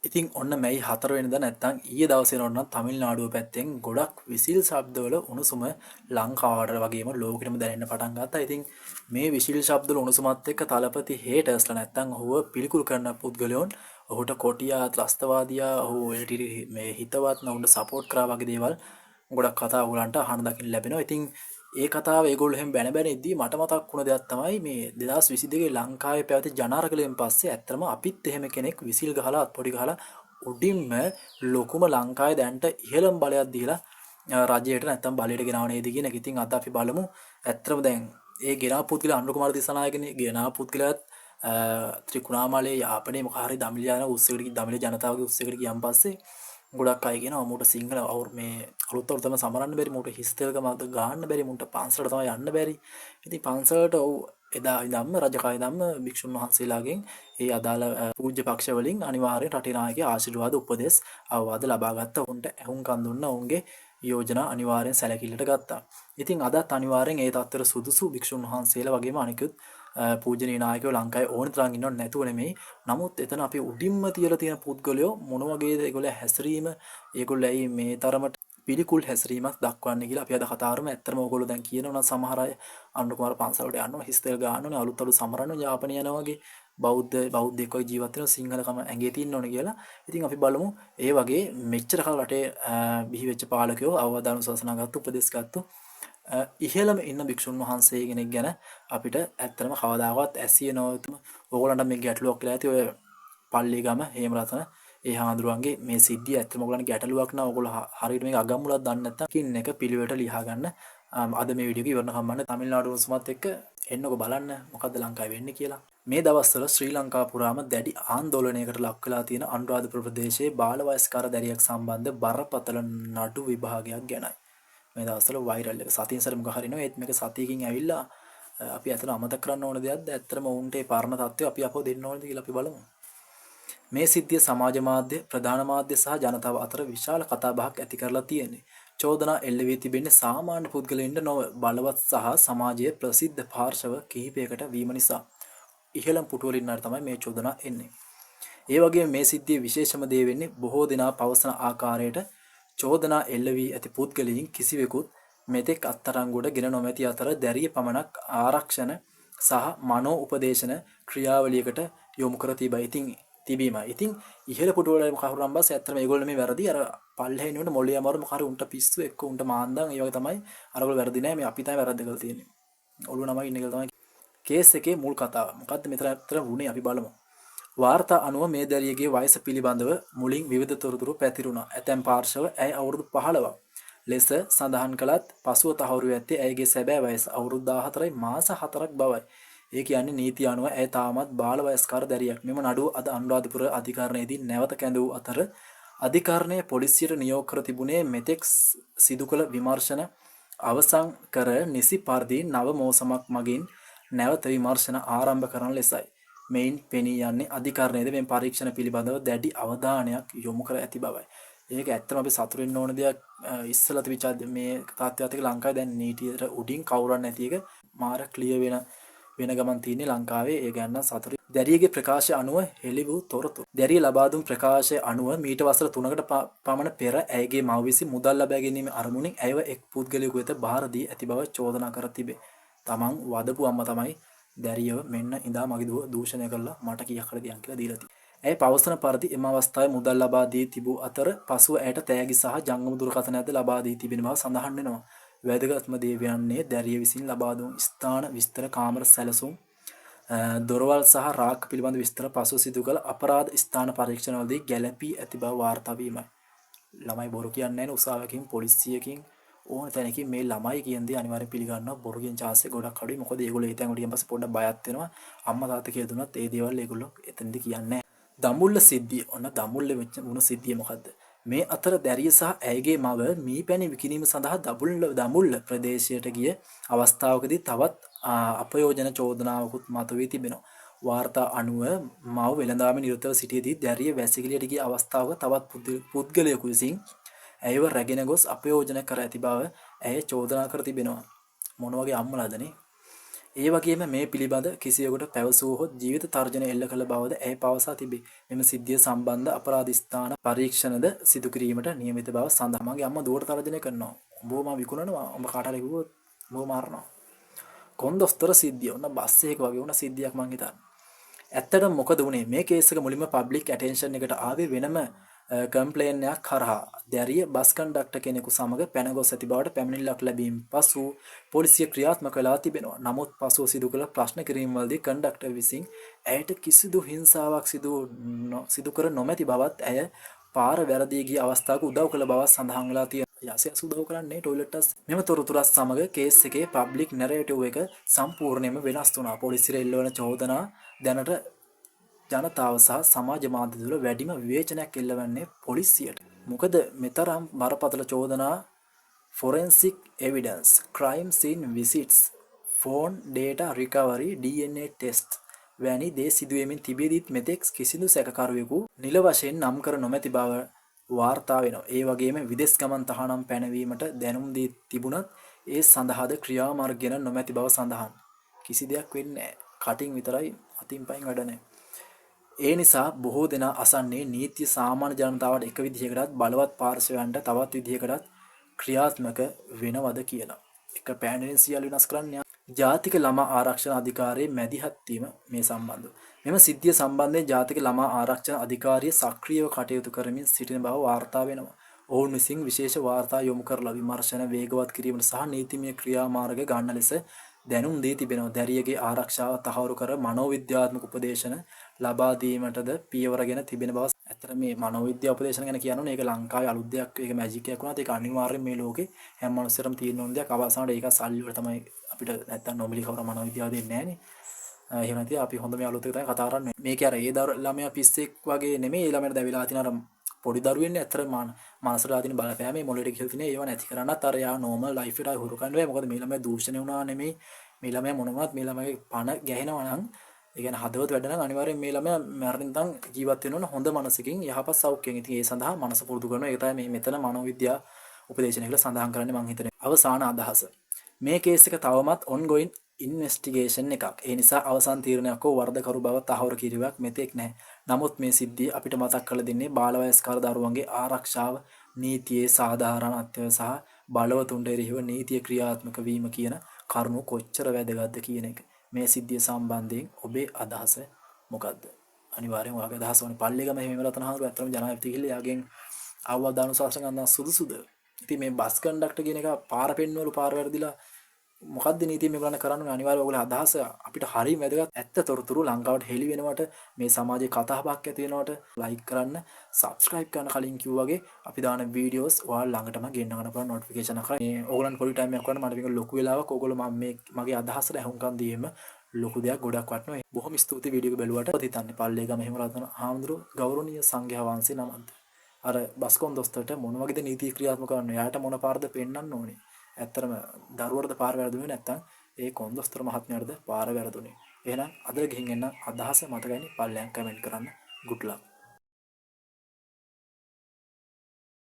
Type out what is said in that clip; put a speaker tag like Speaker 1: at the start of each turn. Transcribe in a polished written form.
Speaker 1: ඉතින් ඔන්න මැයි 4 වෙනිදා නැත්තම් ඊයේ දවසේ නෝනම් තමිල්නාඩුව පැත්තෙන් ගොඩක් විසිල් ශබ්දවල උණුසුම ලංකාවට වගේම ලෝකෙටම දැනෙන්න පටන් ගත්තා. ඉතින් මේ විසිල් ශබ්දවල උණුසුමත් එක්ක තලපති හේටර්ස්ලා නැත්තම් ඔහුව පිළිකුල් කරන පුද්ගලයන් ඔහුට කොටියා ත්‍රස්තවාදියා ඔහු මේ හිතවත් නවුන්ට සපෝට් කරා වගේ දේවල් ගොඩක් කතා ඔයගලන්ට අහන්න දකින්න ලැබෙනවා. ඉතින් ඒ කතාව ඒගොල්ලෝ එහෙම බැන බැන ඉද්දී මට මතක් වුණ දෙයක් තමයි මේ 2022 ලංකාවේ පැවති ජනාරගලයෙන් පස්සේ ඇත්තම අපිත් එහෙම කෙනෙක් විසිල් ගහලා අත්පොඩි ගහලා උඩින්ම ලොකුම ලංකාවේ දැන්ට ඉහළම බලයක් දීලා රජයට නැත්තම් බලයට ගෙනාව නේද කියන එක. ඉතින් අද අපි බලමු ඇත්තම දැන් ඒ ගෙනාව පුද්ගලයා අනුර කුමාර දිසානායකනේ ගෙනාව පුද්ගලයාත් ත්‍රිකුණාමලයේ යාපනයේ මොකක් හරි දමිළ යන උත්සවයකට දමිළ ජනතාවගේ උත්සවයකට ගියන් පස්සේ ගොඩක් අය කියනවා මූට සිංහල අවුරු මේ අලුත් අවුරුද්දම සමරන්න බැරි මූට හිස් තෙල්ක මත ගහන්න බැරි මූට පන්සලට තමයි යන්න බැරි. ඉතින් පන්සලට ඔව් එදා ඉඳන්ම රජකය ඉඳන්ම භික්ෂුන් වහන්සේලාගෙන් ඒ අදාළ පූජ්‍ය පක්ෂ වලින් අනිවාර්යෙන් රටේ නායකගේ ආශිර්වාද උපදෙස් අවවාද ලබා ගත්තා. උන්ට ඇහුම්කන් දුන්නා. උන්ගේ යෝජනා අනිවාර්යෙන් සැලකිල්ලට ගත්තා. ඉතින් අදත් අනිවාර්යෙන් ඒ තත්ත්වයට සුදුසු භික්ෂුන් වහන්සේලා වගේම අනිකුත් පූජනීය නායකයෝ ලංකාවේ ඕන තරම් ඉන්නව නැතුව නෙමෙයි. නමුත් එතන අපි උඩින්ම තියලා තියෙන පුද්ගලයෝ මොන වගේද ඒගොල්ලෝ හැසිරීම ඒගොල්ලෝ ඇයි මේ තරමට පිළිකුල් හැසිරීමක් දක්වන්නේ කියලා අපි අද කතා කරමු. ඇත්තටම ඕගොල්ලෝ දැන් කියනවා නම් සමහර අය අනුර කුමාර පන්සලට යනවා හිස්තෙල් ගන්නවනේ අලුත් සමරනවා යාපනය යනවා වගේ බෞද්ධයෙක් වගේ ජීවත් වෙන සිංහලකම ඇඟේ තියෙන්න ඕනේ කියලා. ඉතින් අපි බලමු ඒ වගේ මෙච්චර කාල රටේ බිහි වෙච්ච පාලකයෝ අවවාදාන ශාසනා ගත්ත උපදෙස් ගත්ත ඉහළම ඉන්න භික්ෂුන් වහන්සේ කෙනෙක් ගැන අපිට ඇත්තටම කවදාකවත් ඇසිය නොතුම ඕගොල්ලන්ට මේ ගැටලුවක් කියලා ඇති ඔය පල්ලිගම හේමරතන ඒ හාමුදුරුවන්ගේ මේ සිද්ධිය ඇත්තටම ඕගොල්ලන්ට ගැටලුවක් නෑ. ඕගොල්ලෝ හරියට මේක අගම්මුලක් දන්නේ නැත්නම් කින් එක පිළිවෙලට ලියා ගන්න. අද මේ වීඩියෝ එක ඉවරන කම්මන්න තමිල්නාඩු උණුසුමත් එක්ක එන්නකො බලන්න මොකද්ද ලංකාවේ වෙන්නේ කියලා. මේ දවස්වල ශ්‍රී ලංකාව පුරාම දැඩි ආందోලනයකට ලක් වෙලා තියෙන අනුරාධපුර ප්‍රදේශයේ බාල වයස්කාර දැරියක් සම්බන්ධ බරපතල නඩු විභාගයක් ගැනයි. මේ දවස්වල වෛරල් එක සතියෙන් සැර මොකක් හරි නෝ ඒත් මේක සතියකින් ඇවිල්ලා අපි අතන අමතක කරන්න ඕන දෙයක්ද ඇත්තටම උන්ට ඒ පරණ තත්ත්වය අපි අපව දෙන්න ඕනද කියලා අපි බලමු. මේ සිද්ධිය සමාජ මාධ්‍ය ප්‍රධාන මාධ්‍ය සහ ජනතාව අතර විශාල කතාබහක් ඇති කරලා තියෙන්නේ. චෝදනා එල්ල වී තිබෙන්නේ සාමාන්‍ය පුද්ගලයන්ට නොව බලවත් සහ සමාජයේ ප්‍රසිද්ධ පාර්ශව කිහිපයකට වීම නිසා. ඉහළම පුටුවලින් තමයි මේ චෝදනා එන්නේ. ඒ වගේම මේ සිද්ධියේ විශේෂම දේ වෙන්නේ බොහෝ දෙනා පවසන ආකාරයට චෝදනා එල්ල වී ඇති පුද්ගලයන් කිසිවෙකුත් මෙතෙක් අත්අඩංගුවට ගෙන නොමැති අතර දැරිය පමණක් ආරක්ෂණ සහ මනෝ උපදේශන ක්‍රියාවලියකට යොමු කර තිබීමයි. ඉතින් ඉහළ පුටුවල කවුරුන් බස් ඇත්තටම මේගොල්ලෝ මේ වැරදි අර පල්ලෙහා ඉන්නකොට මොළේ අමාරු මොකාර උන්ට පිස්සු එක්ක උන්ට මාන්දන් ඒ වගේ තමයි අරගොල්ලෝ වැරදි නෑ මේ අපි තමයි වැරද්ද කරලා තියෙන්නේ. ඔළුව නමයි ඉන්න කියලා තමයි කේස් එකේ මුල් කතාව. මොකද්ද මෙතන ඇත්තට වුණේ අපි බලමු. වාර්තා අනුව මේ දැරියගේ වයස පිළිබඳව මුලින් විවිධ තොරතුරු පැතිරුණා. ඇතැම් පාර්ශව ඇය අවුරුදු 15ක් ලෙස සඳහන් කළත් පසුව තහවුරු ඇත්තේ ඇයගේ සැබෑ වයස අවුරුදු 14යි මාස 4ක් බවයි. ඒ කියන්නේ නීතිය අනුව ඇය තාමත් බාල වයස්කාර දැරියක්. මෙම නඩුව අද අනුරාධපුර අධිකරණයේදී නැවත කැඳවූ අතර අධිකරණය පොලිසියට නියෝග කර තිබුණේ මෙතෙක් සිදු කළ විමර්ශන අවසන් කර නිසි පරිදි නව මෝසමක් මගින් නැවත විමර්ශන ආරම්භ කරන ලෙසයි. මෙයින් පෙනී යන්නේ අධිකරණයේද මේ පරීක්ෂණ පිළිබඳව දැඩි අවධානයක් යොමු කර ඇති බවයි. ඒක ඇත්තම අපි සතුටු වෙන්න ඕන දෙයක්. ඉස්සලා තිබිච්ච මේ තාත්ත්වයට එක්ක ලංකාවේ දැන් නීතියට උඩින් කවුරක් නැති එක මාර ක්ලියර් වෙන ගමන් තියෙන්නේ ලංකාවේ. ඒ ගැන සතුටුයි. දැරියගේ ප්‍රකාශය අනුව හෙළි වූ තොරතුරු. දැරිය ලබා දුන් ප්‍රකාශය අනුව මීට වසර 3කට පමණ පෙර ඇයගේ මව විසින් මුදල් ලබා ගැනීම අරමුණින් ඇයව එක් පුද්ගලයෙකු වෙත බාර දී ඇති බව චෝදනා කර තිබේ. තමන් වදපු අම්මා තමයි දැරියව මෙන්න ඉඳා මගේ දුව දූෂණය කළා මට කීයක් හරි දියන් කියලා දීලා තියෙනවා. ඇය පවසන පරිදි එම අවස්ථාවේ මුදල් ලබා දී තිබූ අතර පසුව ඇයට තෑගි සහ ජංගම දුරකථනයක්ද ලබා දී තිබෙන බව සඳහන් වෙනවා. වැදගත්ම දේ වන්නේ දැරිය විසින් ලබා දුන් ස්ථාන විස්තර කාමර සැලසුම් දොරවල් සහ රාක් පිළිබඳ විස්තර පසු සිදු කළ අපරාධ ස්ථාන පරීක්ෂණවලදී ගැළපී ඇති බව වාර්තා වීමයි. ළමයි බොරු කියන්නේ නැහැ උසාවියකින් පොලිසියකින් ඕන තැනකින් මේ ළමයි කියන දේ අනිවාර්යෙන් පිළිගන්නවා. බොරු කියන chance එක ගොඩක් අඩුයි. මොකද ඒගොල්ලෝ ඒ තැන් වලින් පස්සේ පොඩ්ඩක් බයත් වෙනවා. අම්මා තාත්තා කියලා දුන්නත් ඒ දේවල් ඒගොල්ලෝ එතනදී කියන්නේ නැහැ. දඹුල්ල සිද්ධිය. ඔන්න දඹුල්ලේ වෙච්ච වුණ සිද්ධිය මොකද්ද? මේ අතර දැරිය සහ ඇයගේ මව මීපැණි විකිණීම සඳහා දඹුල්ල ප්‍රදේශයට ගිය අවස්ථාවකදී තවත් අපයෝජන චෝදනාවකුත් මතුවී තිබෙනවා. වාර්තා අනුව මව වෙළඳාමේ නිරතව සිටියේදී දැරිය වැසිකිළියට ගිය අවස්ථාවක තවත් පුද්ගලයෙකු විසින් ඇයව රැගෙන ගොස් අපයෝජන කර ඇති බව ඇය චෝදනා කර තිබෙනවා. මොන වගේ අම්මලාදනේ? ඒ වගේම මේ පිළිබඳ කිසියෙකුට පැවසුවහොත් ජීවිත තර්ජන එල්ල කළ බවද ඇය පවසා තිබේ. මෙම සිද්ධිය සම්බන්ධ අපරාධ ස්ථාන පරීක්ෂණද සිදු කිරීමට නියමිත බව සඳහන්. මගේ අම්මා දුවට තර්ජනය කරනවා. උඹව මම විකුණනවා. උඹ කාට හරි කිව්වොත් උඹව මරනවා. කොන්දොස්තර සිද්ධිය ඔන්න බස් එකක වගේ වුණ සිද්ධියක් මං හිතන්නේ. ඇත්තටම මොකද වුනේ මේ කේස් එක මුලින්ම පබ්ලික් ඇටෙන්ෂන් එකට ආවේ වෙනම කම්ප්ලේන් එකක් කරහා. දැරිය බස් කන්ඩක්ටර් කෙනෙකු සමග පැන ගොස් ඇති බවට පැමිණිල්ලක් ලැබීම පසු පොලිසිය ක්‍රියාත්මක වෙලා තිබෙනවා. නමුත් පසුව සිදු කළ ප්‍රශ්න කිරීම්වලදී කන්ඩක්ටර් විසින් ඇයට කිසිදු හිංසාවක් සිදු කර නොමැති බවත් ඇය පාර වැරදී ගිය අවස්ථාවක උදව් කළ බවත් සඳහන් වෙලා තියෙනවා. යසස් උදව් කරන්නේ ටොයිලට්ස්. මෙම තොරතුරත් සමග කේස් එකේ පබ්ලික් නැරේටිව් එක සම්පූර්ණයෙන්ම වෙනස් වුණා. පොලිසිය එල්ලවන චෝදනා දැනට ජනතාව සහ සමාජ මාධ්‍ය තුළ වැඩිම විවේචනයක් එල්ලවන්නේ පොලිසියට. මොකද මෙතරම් බරපතල චෝදනා forensic evidence, crime scene visits, phone data recovery, DNA test වැනි දේ සිදුවෙමින් තිබෙද්දිත් මෙතෙක් කිසිදු සැකකරුවෙකු නිල වශයෙන් නම් කර නොමැති බව වාර්තා වෙනවා. ඒ වගේම විදේශ ගමන් තහනම් පැනවීමට දැනුම් දී තිබුණත් ඒ සඳහාද ක්‍රියාමාර්ග ගෙන නොමැති බව සඳහන්. කිසි දෙයක් වෙන්නේ නැහැ. කටින් විතරයි අතින් පයින් වැඩ නැහැ. ඒ නිසා බොහෝ දෙනා අසන්නේ නීතිය සාමාන්‍ය ජනතාවට එක විදිහකටත් බලවත් පාර්ශවයන්ට තවත් විදිහකටත් ක්‍රියාත්මක වෙනවද කියලා. එක පෑනලින් සියල්ල වෙනස් කරන්නේ. ජාතික ළමා ආරක්ෂණ අධිකාරියේ මැදිහත් වීම මේ සම්බන්ධව. මෙම සිද්ධිය සම්බන්ධයෙන් ජාතික ළමා ආරක්ෂණ අධිකාරිය සක්‍රියව කටයුතු කරමින් සිටින බව වාර්තා වෙනවා. ඔවුන් විසින් විශේෂ වාර්තා යොමු කරලා විමර්ශන වේගවත් කිරීමට සහ නීතිමය ක්‍රියාමාර්ග ගන්න ලෙස දැනුම් දී තිබෙනවා. දැරියගේ ආරක්ෂාව තහවුරු කර මනෝවිද්‍යාත්මක උපදේශන ලබා දීමටද පියවරගෙන තිබෙන බව. ඇත්තට මේ මනෝවිද්‍යා උපදේශන ගැන කියනවනේ ඒක ලංකාවේ අලුත් දෙයක්, ඒක මැජික් එකක් වුණාත් ඒක අනිවාර්යෙන් මේ ලෝකේ හැම මිනිස්සුරම තියෙන ඕන දෙයක්. අවසානට ඒක සල්ලි වල තමයි අපිට නැත්තම් නොමිලි කවර මනෝවිද්‍යාව දෙන්නේ නැහනේ. එහෙම නැති අපි හොඳ මේ අලුත් එක තමයි කතා කරන්නේ. මේකේ අර ඒ ළමයා පිස්සෙක් වගේ නෙමෙයි. ඒ ළමයාට දැවිලා තියෙන අර පොඩි දරුවෙන්නේ ඇත්තට මානසික ආදීන බලපෑමේ මොළයට ගිහින් තියෙන ඒවා නැති කරන්නත් අර යා නෝමල් ලයිෆ් එකට හුරු කරන්න බෑ. මොකද මේ ළමයා දූෂණය වුණා නෙමෙයි. මේ ළමයා මොනවත් මේ ළමයාගේ පණ ගැහෙනවා නම් ඒ කියන්නේ හදවත වැඩ නම් අනිවාර්යෙන් මේ ළමයා මරණින්දන් ජීවත් වෙන්න ඕන හොඳ මනසකින් යහපත් සෞඛ්‍යයෙන්. ඉතින් ඒ සඳහා මනස පුරුදු කරනවා. ඒක තමයි මේ මෙතන මනෝවිද්‍යා උපදේශනය කියලා සඳහන් කරන්නේ මම හිතන්නේ. අවසාන අදහස. මේ කේස් එක තවමත් ongoing ඉන්වෙස්ටිගේෂන් එකක්. ඒ නිසා අවසන් තීරණයක් හෝ වරදකරු බව තහවුරු කිරීමක් මෙතෙක් නැහැ. නමුත් මේ සිද්ධිය අපිට මතක් කරලා දෙන්නේ බාලවයස්කාර දරුවන්ගේ ආරක්ෂාව, නීතියේ සාධාරණත්වය සහ බලවතුන්ට එරෙහිව නීතිය ක්‍රියාත්මක වීම කියන කරුණු කොච්චර වැදගත්ද කියන එක. මේ සිද්ධිය සම්බන්ධයෙන් ඔබේ අදහස මොකක්ද? අනිවාර්යෙන් ඔයාගේ අදහස ඕනේ. පල්ලේගම එහෙම රතන හාමුදුරුවෝ ඇත්තටම ජනාධිපති ගිහිල්ලා යාගෙන් අවවාද අනුශාසන ගන්න සුදුසුද? ඉතින් මේ බස් කන්ඩක්ටර් කියන එක පාර පෙන්වලු පාර වැරදිලා මොකද්ද නීතිය මේගොල්ලන් කරන්නේ? අනිවාර්යයෙන් ඔයගොල්ලෝ අදහස අපිට හරියම වැදගත්. ඇත්ත තොරතුරු ලංකාවට හෙළි වෙනවට මේ සමාජයේ කතාබහක් ඇති වෙනවට ලයික් කරන්න, සබ්ස්ක්‍රයිබ් කරන්න කලින් කිව්වා වගේ අපි දාන වීඩියෝස් ඔයාලා ළඟටම ගෙන්න ගන්න පුළුවන් නොටිෆිකේෂන් එකක්. මේ ඕගොල්ලන් පොඩි ටයිම් එකක් කරන්න මට මේක ලොකු වෙලාවක් ඕගොල්ලෝ මම මේ මගේ අදහසට අහුම්කම් දීම ලොකු දෙයක් ගොඩක් වටනවා. බොහොම ස්තුතියි වීඩියෝ එක බැලුවට. හිතන්නේ පල්ලේගම එහෙම රතන හාමුදුරුවෝ ගෞරවනීය සංඝයා වහන්සේ නමක්ද? අර බස්කොන් දොස්තරට මොන වගේද නීති ක්‍රියාත්මක කරන්න? එයාට මොන පාරද පෙන්වන්න ඕනේ? ඇත්තරම දරුවරද පාර වැරදුනේ නැත්තම් ඒ කොන්දොස්තර මහත්මයාටද පාර වැරදුනේ. එහෙනම් අද ගිහින් එන්න අදහස මතකයිනේ පල්ලෙන් කමෙන්ට් කරන්න. good luck.